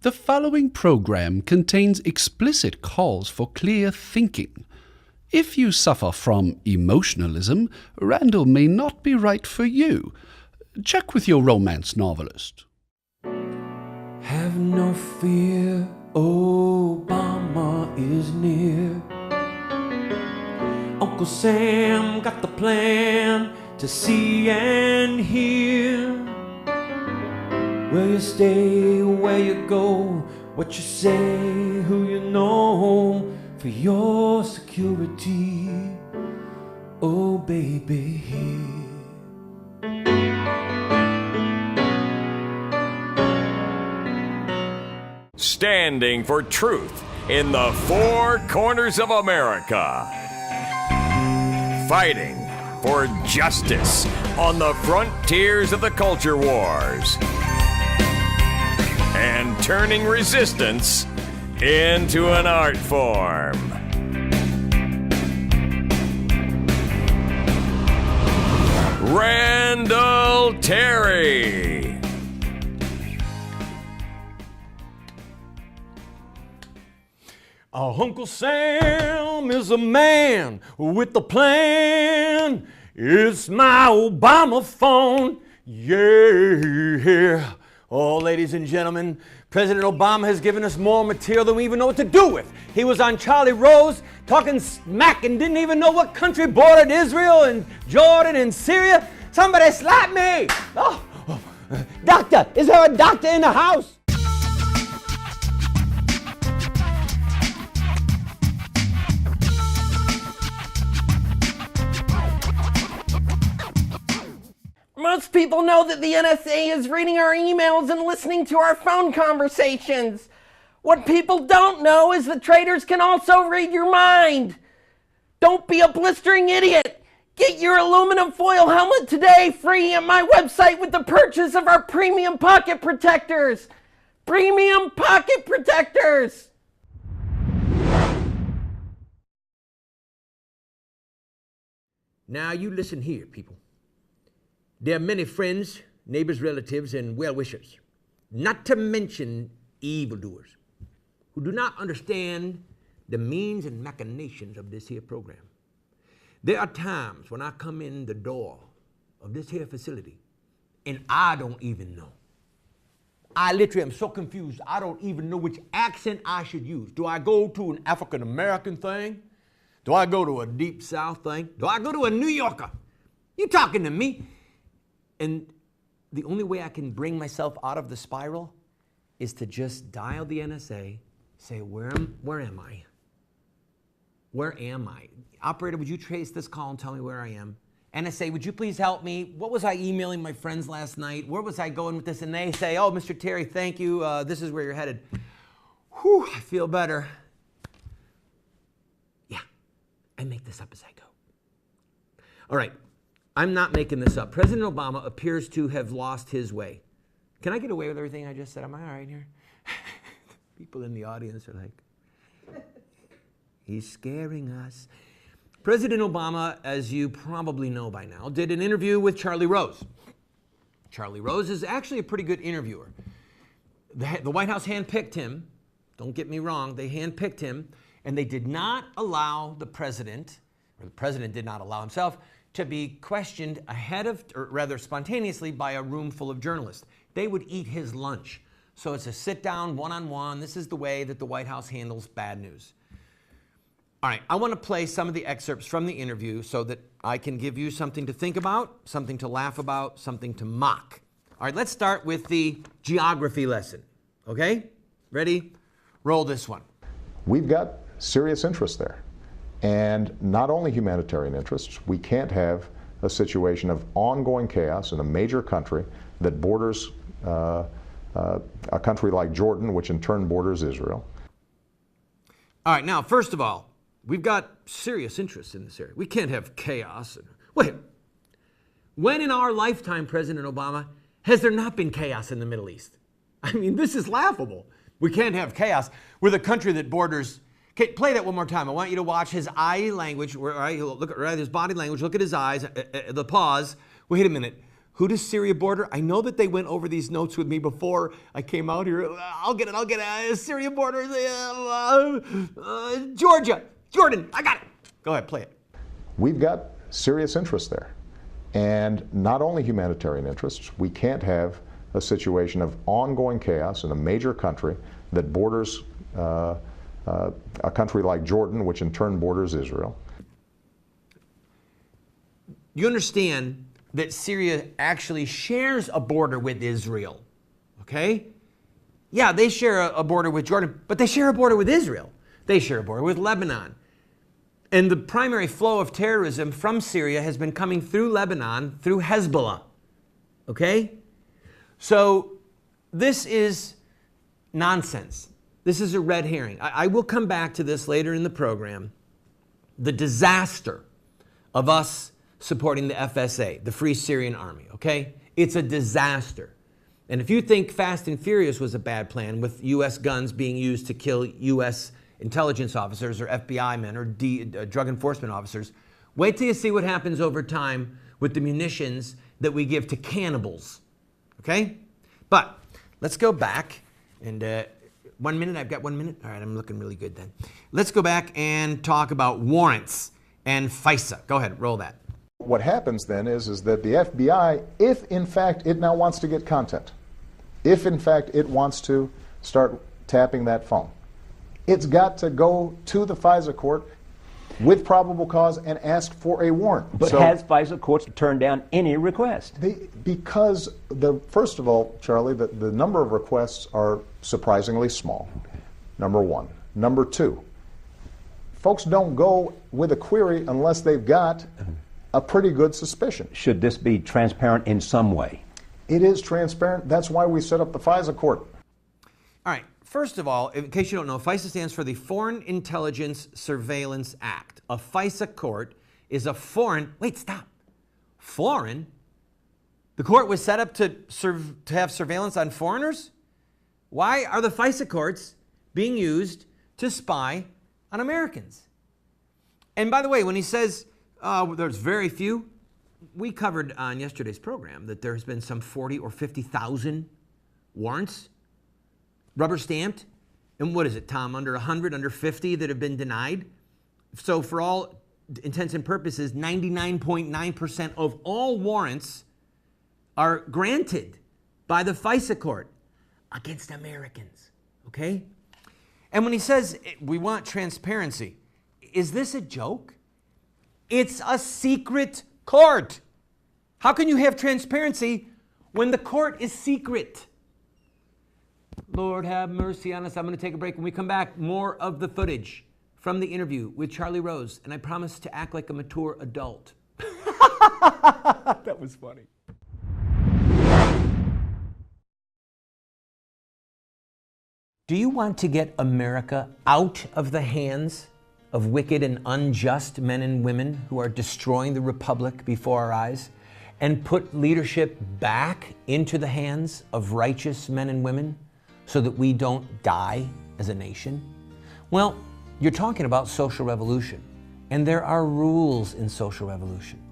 The following program contains explicit calls for clear thinking. If you suffer from emotionalism, Randall may not be right for you. Check with your romance novelist. Have no fear, Obama is near. Uncle Sam got the plan to see and hear. Where you stay, where you go, what you say, who you know, for your security, oh baby. Standing for truth in the four corners of America. Fighting for justice on the frontiers of the culture wars. And turning resistance into an art form. Randall Terry. Uncle Sam is a man with a plan. It's my Obama phone. Yeah. Oh, ladies and gentlemen, President Obama has given us more material than we even know what to do with. He was on Charlie Rose talking smack and didn't even know what country bordered Israel and Jordan and Syria. Somebody slap me! Oh. Doctor, is there a doctor in the house? Most people know that the NSA is reading our emails and listening to our phone conversations. What people don't know is that traitors can also read your mind. Don't be a blistering idiot. Get your aluminum foil helmet today free at my website with the purchase of our premium pocket protectors. Premium pocket protectors. Now you listen here, people. There are many friends, neighbors, relatives, and well-wishers, not to mention evildoers, who do not understand the means and machinations of this here program. There are times when I come in the door of this here facility and I don't even know. I literally am so confused, I don't even know which accent I should use. Do I go to an African-American thing? Do I go to a Deep South thing? Do I go to a New Yorker? You talking to me? And the only way I can bring myself out of the spiral is to just dial the NSA, say, where am I? Where am I? Operator, would you trace this call and tell me where I am? NSA, would you please help me? What was I emailing my friends last night? Where was I going with this? And they say, oh, Mr. Terry, thank you. This is where you're headed. Whew, I feel better. Yeah, I make this up as I go. All right. I'm not making this up. President Obama appears to have lost his way. Can I get away with everything I just said? Am I all right here? People in the audience are like, he's scaring us. President Obama, as you probably know by now, did an interview with Charlie Rose. Charlie Rose is actually a pretty good interviewer. The White House handpicked him. Don't get me wrong. They handpicked him, and they did not allow the president, or the president did not allow himself, to be questioned ahead of, or rather spontaneously, by a room full of journalists. They would eat his lunch. So it's a sit-down, one-on-one. This is the way that the White House handles bad news. All right, I want to play some of the excerpts from the interview so that I can give you something to think about, something to laugh about, something to mock. All right, let's start with the geography lesson. Okay? Ready? Roll this one. We've got serious interest there. And not only humanitarian interests, we can't have a situation of ongoing chaos in a major country that borders a country like Jordan, which in turn borders Israel. All right, now, first of all, we've got serious interests in this area. We can't have chaos. Wait, when in our lifetime, President Obama, has there not been chaos in the Middle East? I mean, this is laughable. We can't have chaos. We're the country that borders. Okay, play that one more time. I want you to watch his eye language, right? Look at his body language. Look at his eyes. The pause. Wait a minute. Who does Syria border? I know that they went over these notes with me before I came out here. I'll get it. Syria border, Georgia, Jordan, I got it. Go ahead, play it. We've got serious interests there. And not only humanitarian interests, we can't have a situation of ongoing chaos in a major country that borders a country like Jordan, which in turn borders Israel. You understand that Syria actually shares a border with Israel, okay? Yeah, they share a border with Jordan, but they share a border with Israel. They share a border with Lebanon. And the primary flow of terrorism from Syria has been coming through Lebanon, through Hezbollah, okay? So this is nonsense. This is a red herring. I will come back to this later in the program. The disaster of us supporting the FSA, the Free Syrian Army, okay? It's a disaster. And if you think Fast and Furious was a bad plan with U.S. guns being used to kill U.S. intelligence officers or FBI men or drug enforcement officers, wait till you see what happens over time with the munitions that we give to cannibals, okay? But let's go back and 1 minute, I've got 1 minute. All right, I'm looking really good then. Let's go back and talk about warrants and FISA. Go ahead, roll that. What happens then is that the FBI, if in fact it now wants to get content, if in fact it wants to start tapping that phone, it's got to go to the FISA court with probable cause and ask for a warrant. But has FISA courts turned down any request? Because, first of all, Charlie, the number of requests are surprisingly small, number one. Number two, folks don't go with a query unless they've got a pretty good suspicion. Should this be transparent in some way? It is transparent. That's why we set up the FISA court. All right. First of all, in case you don't know, FISA stands for the Foreign Intelligence Surveillance Act. A FISA court is a foreign, foreign? The court was set up to have surveillance on foreigners? Why are the FISA courts being used to spy on Americans? And by the way, when he says there's very few, we covered on yesterday's program that there's been some 40 or 50,000 warrants rubber stamped. And what is it, Tom, under 100, under 50 that have been denied? So for all intents and purposes, 99.9% of all warrants are granted by the FISA court against Americans, okay? And when he says we want transparency, is this a joke? It's a secret court. How can you have transparency when the court is secret? Lord have mercy on us. I'm going to take a break. When we come back, more of the footage from the interview with Charlie Rose, and I promise to act like a mature adult. That was funny. Do you want to get America out of the hands of wicked and unjust men and women who are destroying the republic before our eyes, and put leadership back into the hands of righteous men and women so that we don't die as a nation? Well, you're talking about social revolution, and there are rules in social revolution.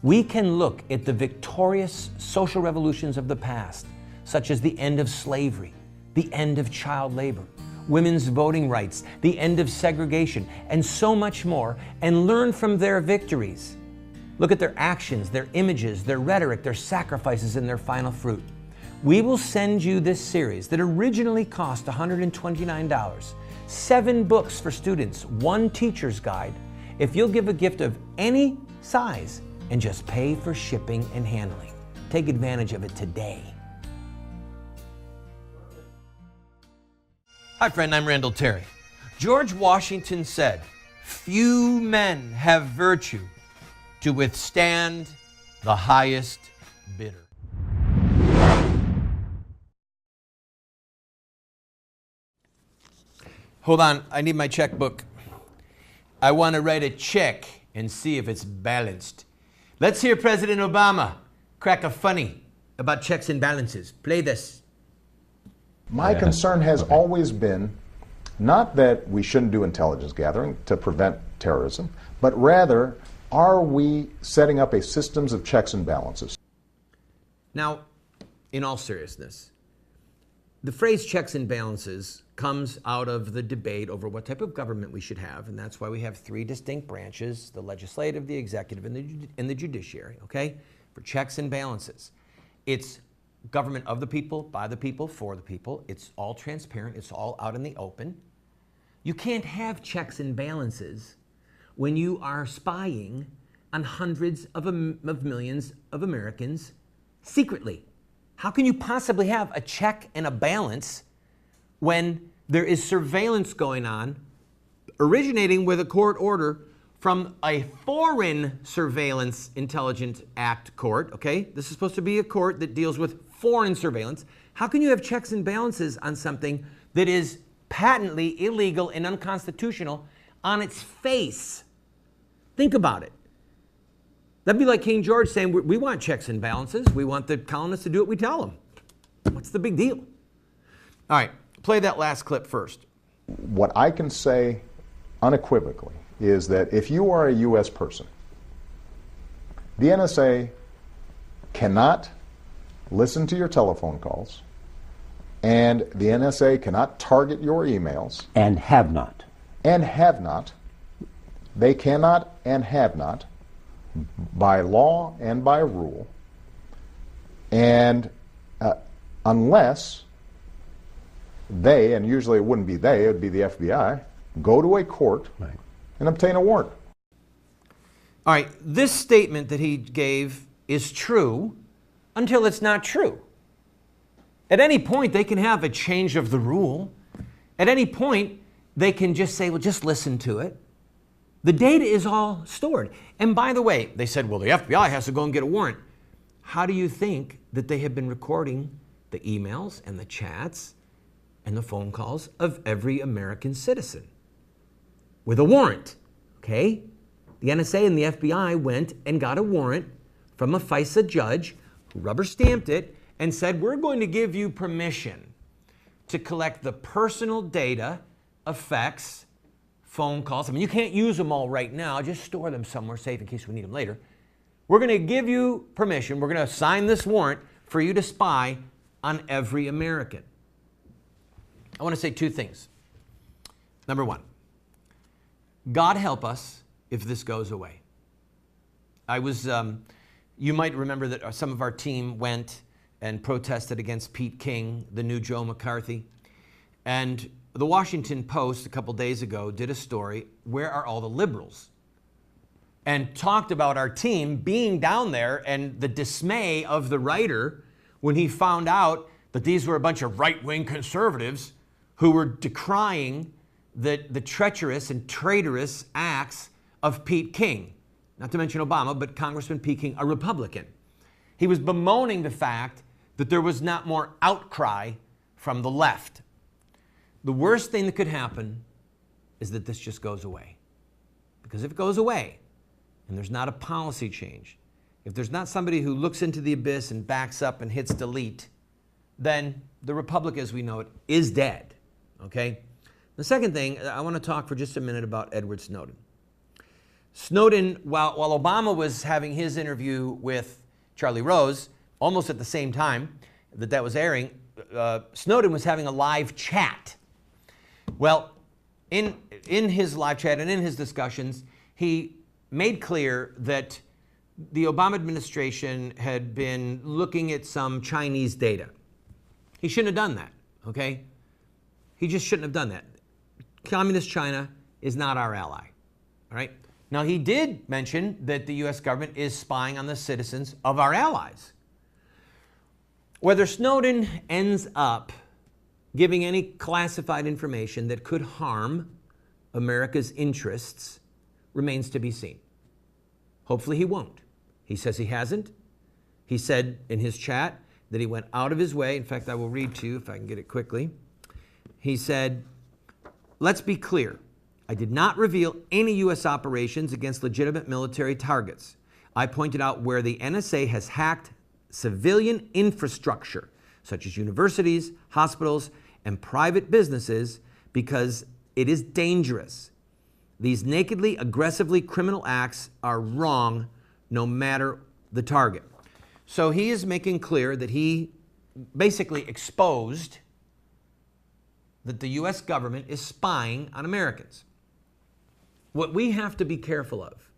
We can look at the victorious social revolutions of the past, such as the end of slavery, the end of child labor, women's voting rights, the end of segregation, and so much more, and learn from their victories. Look at their actions, their images, their rhetoric, their sacrifices, and their final fruit. We will send you this series that originally cost $129, 7 books for students, 1 teacher's guide, if you'll give a gift of any size and just pay for shipping and handling. Take advantage of it today. Hi friend, I'm Randall Terry. George Washington said, "Few men have virtue to withstand the highest bidder." Hold on, I need my checkbook. I want to write a check and see if it's balanced. Let's hear President Obama crack a funny about checks and balances. Play this. My concern has always been not that we shouldn't do intelligence gathering to prevent terrorism, but rather, are we setting up a systems of checks and balances? Now, in all seriousness, the phrase checks and balances comes out of the debate over what type of government we should have, and that's why we have three distinct branches, the legislative, the executive, and the judiciary, okay? For checks and balances. It's government of the people, by the people, for the people. It's all transparent. It's all out in the open. You can't have checks and balances when you are spying on hundreds of millions of Americans secretly. How can you possibly have a check and a balance when there is surveillance going on, originating with a court order from a foreign surveillance intelligence act court, okay? This is supposed to be a court that deals with foreign surveillance. How can you have checks and balances on something that is patently illegal and unconstitutional on its face? Think about it. That'd be like King George saying, we want checks and balances. We want the colonists to do what we tell them. What's the big deal? All right, play that last clip first. What I can say unequivocally is that if you are a U.S. person, the NSA cannot listen to your telephone calls, and the NSA cannot target your emails. And have not. And have not. They cannot and have not, by law and by rule, and unless they, and usually it wouldn't be they, it would be the FBI, go to a court and obtain a warrant. All right, this statement that he gave is true until it's not true. At any point, they can have a change of the rule. At any point, they can just say, well, just listen to it. The data is all stored. And by the way, they said, well, the FBI has to go and get a warrant. How do you think that they have been recording the emails and the chats and the phone calls of every American citizen? With a warrant, okay? The NSA and the FBI went and got a warrant from a FISA judge who rubber stamped it and said, we're going to give you permission to collect the personal data, effects, phone calls. I mean, you can't use them all right now. Just store them somewhere safe in case we need them later. We're going to give you permission. We're going to sign this warrant for you to spy on every American. I want to say two things. Number one, God help us if this goes away. You might remember that some of our team went and protested against Pete King, the new Joe McCarthy. And the Washington Post a couple days ago did a story, Where Are All the Liberals? And talked about our team being down there and the dismay of the writer when he found out that these were a bunch of right-wing conservatives who were decrying the treacherous and traitorous acts of Pete King. Not to mention Obama, but Congressman Pete King, a Republican. He was bemoaning the fact that there was not more outcry from the left. The worst thing that could happen is that this just goes away. Because if it goes away, and there's not a policy change, if there's not somebody who looks into the abyss and backs up and hits delete, then the Republic as we know it is dead, okay? The second thing, I want to talk for just a minute about Edward Snowden. Snowden, while Obama was having his interview with Charlie Rose, almost at the same time that was airing, Snowden was having a live chat. Well, in his live chat and in his discussions, he made clear that the Obama administration had been looking at some Chinese data. He shouldn't have done that, okay? He just shouldn't have done that. Communist China is not our ally, all right? Now, he did mention that the U.S. government is spying on the citizens of our allies. Whether Snowden ends up giving any classified information that could harm America's interests remains to be seen. Hopefully he won't. He says he hasn't. He said in his chat that he went out of his way. In fact, I will read to you if I can get it quickly. He said, let's be clear. I did not reveal any U.S. operations against legitimate military targets. I pointed out where the NSA has hacked civilian infrastructure, such as universities, hospitals, and private businesses, because it is dangerous. These nakedly, aggressively criminal acts are wrong no matter the target. So he is making clear that he basically exposed that the U.S. government is spying on Americans. What we have to be careful of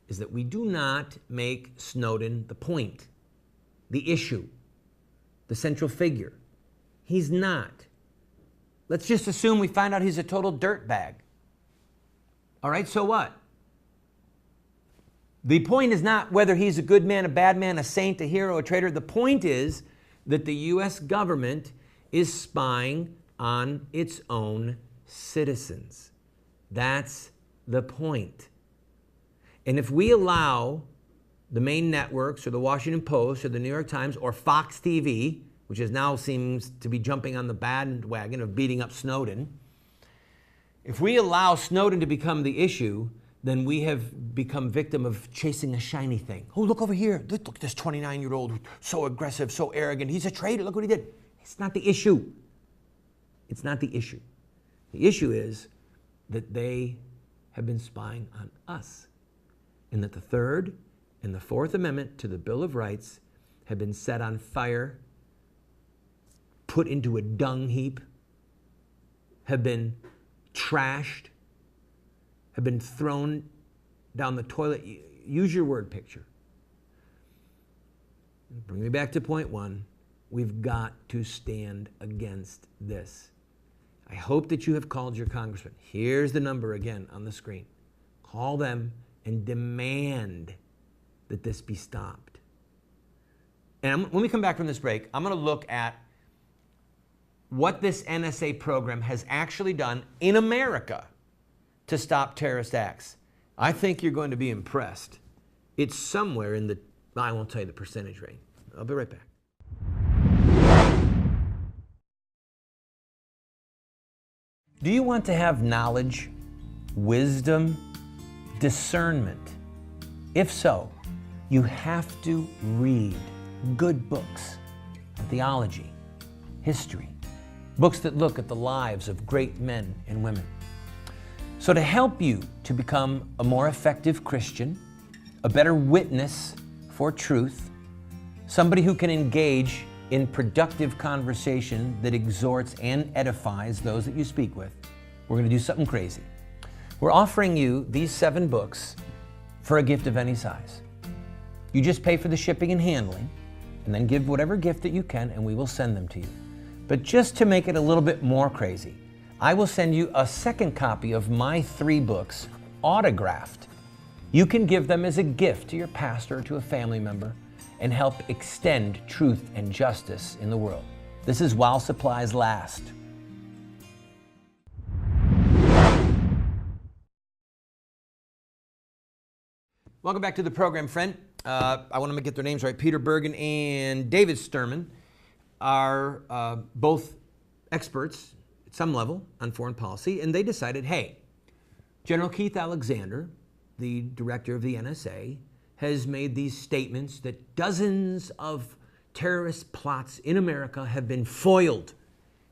is that we do not make Snowden the point, the issue, the central figure. He's not. Let's just assume we find out he's a total dirtbag. All right, so what? The point is not whether he's a good man, a bad man, a saint, a hero, a traitor. The point is that the U.S. government is spying on its own citizens. That's the point. And if we allow the main networks or the Washington Post or the New York Times or Fox TV, which is now seems to be jumping on the bandwagon of beating up Snowden, if we allow Snowden to become the issue, then we have become victim of chasing a shiny thing. Oh, look over here. Look at this 29-year-old, so aggressive, so arrogant. He's a traitor. Look what he did. It's not the issue. It's not the issue. The issue is that they have been spying on us, and that the Third and the Fourth Amendment to the Bill of Rights have been set on fire, put into a dung heap, have been trashed, have been thrown down the toilet. Use your word picture. Bring me back to point one. We've got to stand against this. I hope that you have called your congressman. Here's the number again on the screen. Call them and demand that this be stopped. And when we come back from this break, I'm going to look at what this NSA program has actually done in America to stop terrorist acts. I think you're going to be impressed. It's somewhere in the, I won't tell you the percentage rate. I'll be right back. Do you want to have knowledge, wisdom, discernment? If so, you have to read good books, theology, history, books that look at the lives of great men and women. So to help you to become a more effective Christian, a better witness for truth, somebody who can engage in productive conversation that exhorts and edifies those that you speak with, we're going to do something crazy. We're offering you these 7 books for a gift of any size. You just pay for the shipping and handling, and then give whatever gift that you can, and we will send them to you. But just to make it a little bit more crazy, I will send you a second copy of my 3 books, autographed. You can give them as a gift to your pastor or to a family member and help extend truth and justice in the world. This is while supplies last. Welcome back to the program, friend. I want to get their names right. Peter Bergen and David Sturman are both experts at some level on foreign policy, and they decided, hey, General Keith Alexander, the director of the NSA, has made these statements that dozens of terrorist plots in America have been foiled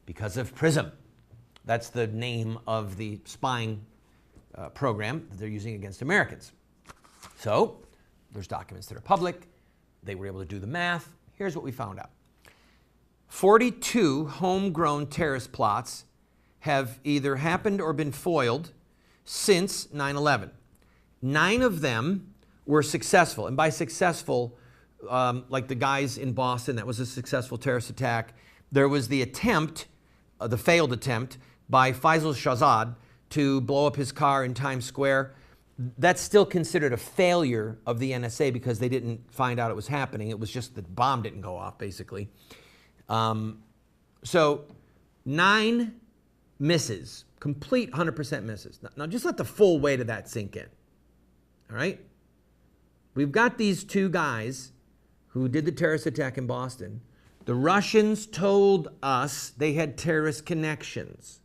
because of PRISM. That's the name of the spying program that they're using against Americans. So there's documents that are public. They were able to do the math. Here's what we found out. 42 homegrown terrorist plots have either happened or been foiled since 9/11. 9 of them were successful. And by successful, like the guys in Boston, that was a successful terrorist attack. There was the attempt, the failed attempt, by Faisal Shahzad to blow up his car in Times Square. That's still considered a failure of the NSA because they didn't find out it was happening. It was just the bomb didn't go off, basically. So 9 misses, complete 100% misses. Now just let the full weight of that sink in, all right? We've got these 2 guys who did the terrorist attack in Boston. The Russians told us they had terrorist connections,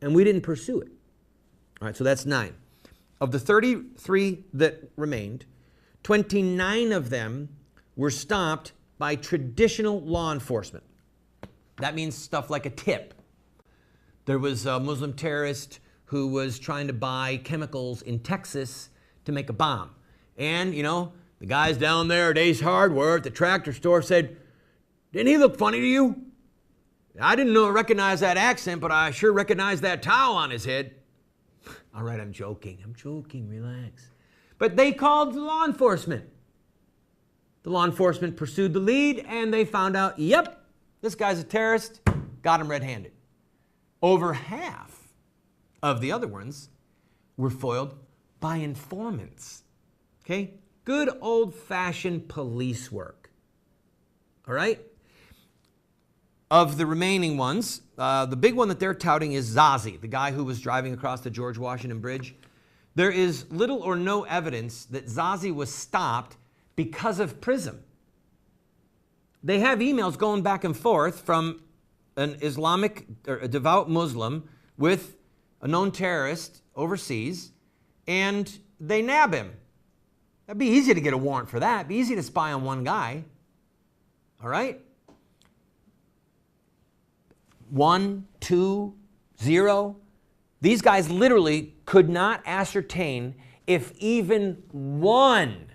and we didn't pursue it. All right, so that's 9. Of the 33 that remained, 29 of them were stopped by traditional law enforcement. That means stuff like a tip. There was a Muslim terrorist who was trying to buy chemicals in Texas to make a bomb. And, you know, The guys down there at Ace Hardware at the tractor store said, "Didn't he look funny to you? I didn't recognize that accent, but I sure recognized that towel on his head." All right, I'm joking, relax. But they called law enforcement. The law enforcement pursued the lead and they found out, yep, this guy's a terrorist, got him red-handed. Over half of the other ones were foiled by informants. Okay? Good old-fashioned police work. All right? Of the remaining ones, the big one that they're touting is Zazi, the guy who was driving across the George Washington Bridge. There is little or no evidence that Zazi was stopped because of PRISM. They have emails going back and forth from an Islamic or a devout Muslim with a known terrorist overseas, and they nab him. That'd be easy to get a warrant for that. It'd be easy to spy on one guy. All right? 1, 2, 0. These guys literally could not ascertain if even one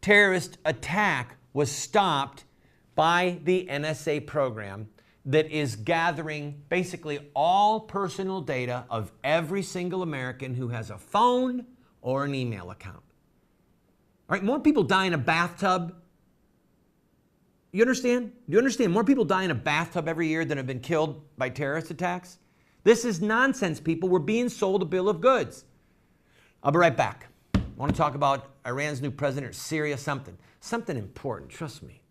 terrorist attack was stopped by the NSA program that is gathering basically all personal data of every single American who has a phone or an email account. All right, more people die in a bathtub. You understand? Do you understand? More people die in a bathtub every year than have been killed by terrorist attacks. This is nonsense, people. We're being sold a bill of goods. I'll be right back. I want to talk about Iran's new president, Syria, something important, trust me.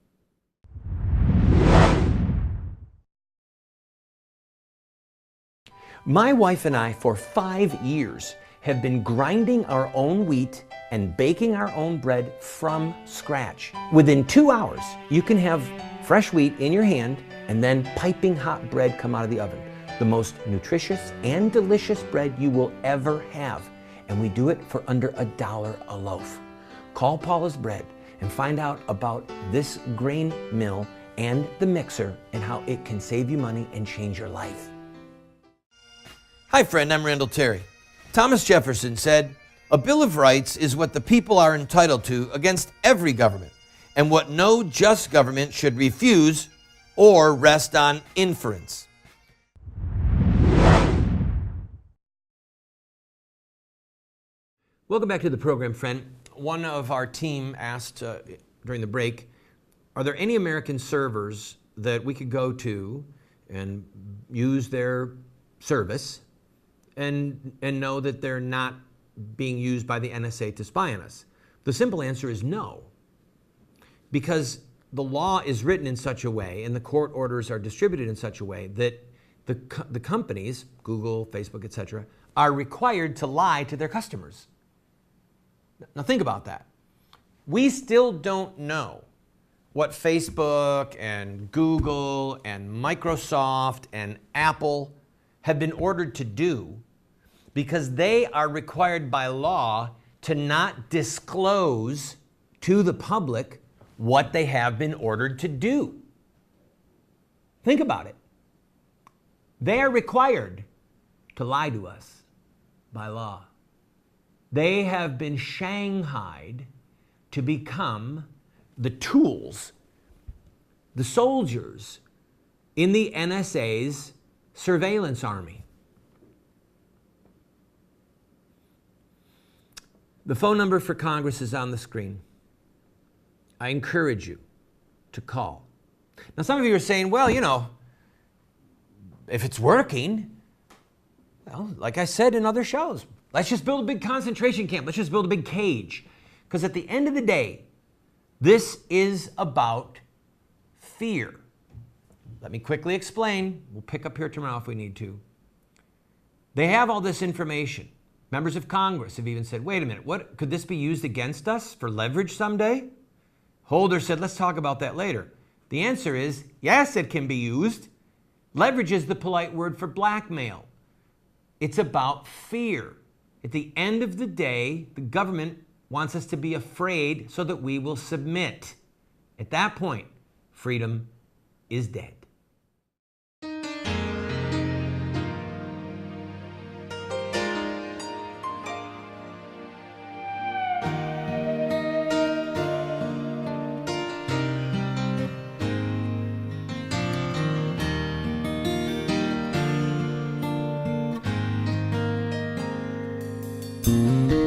My wife and I, for 5 years, have been grinding our own wheat and baking our own bread from scratch. Within 2 hours, you can have fresh wheat in your hand and then piping hot bread come out of the oven. The most nutritious and delicious bread you will ever have. And we do it for under $1 a loaf. Call Paula's Bread and find out about this grain mill and the mixer and how it can save you money and change your life. Hi friend, I'm Randall Terry. Thomas Jefferson said, "A Bill of Rights is what the people are entitled to against every government, and what no just government should refuse or rest on inference." Welcome back to the program, friend. One of our team asked during the break, are there any American servers that we could go to and use their service and know that they're not being used by the NSA to spy on us? The simple answer is no. Because the law is written in such a way and the court orders are distributed in such a way that the companies, Google, Facebook, etc., are required to lie to their customers. Now think about that. We still don't know what Facebook and Google and Microsoft and Apple have been ordered to do because they are required by law to not disclose to the public what they have been ordered to do. Think about it. They are required to lie to us by law. They have been shanghaied to become the tools, the soldiers in the NSA's surveillance army. The phone number for Congress is on the screen. I encourage you to call. Now, some of you are saying, well, you know, if it's working, well, like I said in other shows, let's just build a big concentration camp. Let's just build a big cage. Because at the end of the day, this is about fear. Let me quickly explain. We'll pick up here tomorrow if we need to. They have all this information. Members of Congress have even said, wait a minute, what could this be used against us for leverage someday? Holder said, let's talk about that later. The answer is, yes, it can be used. Leverage is the polite word for blackmail. It's about fear. At the end of the day, the government wants us to be afraid so that we will submit. At that point, freedom is dead. you.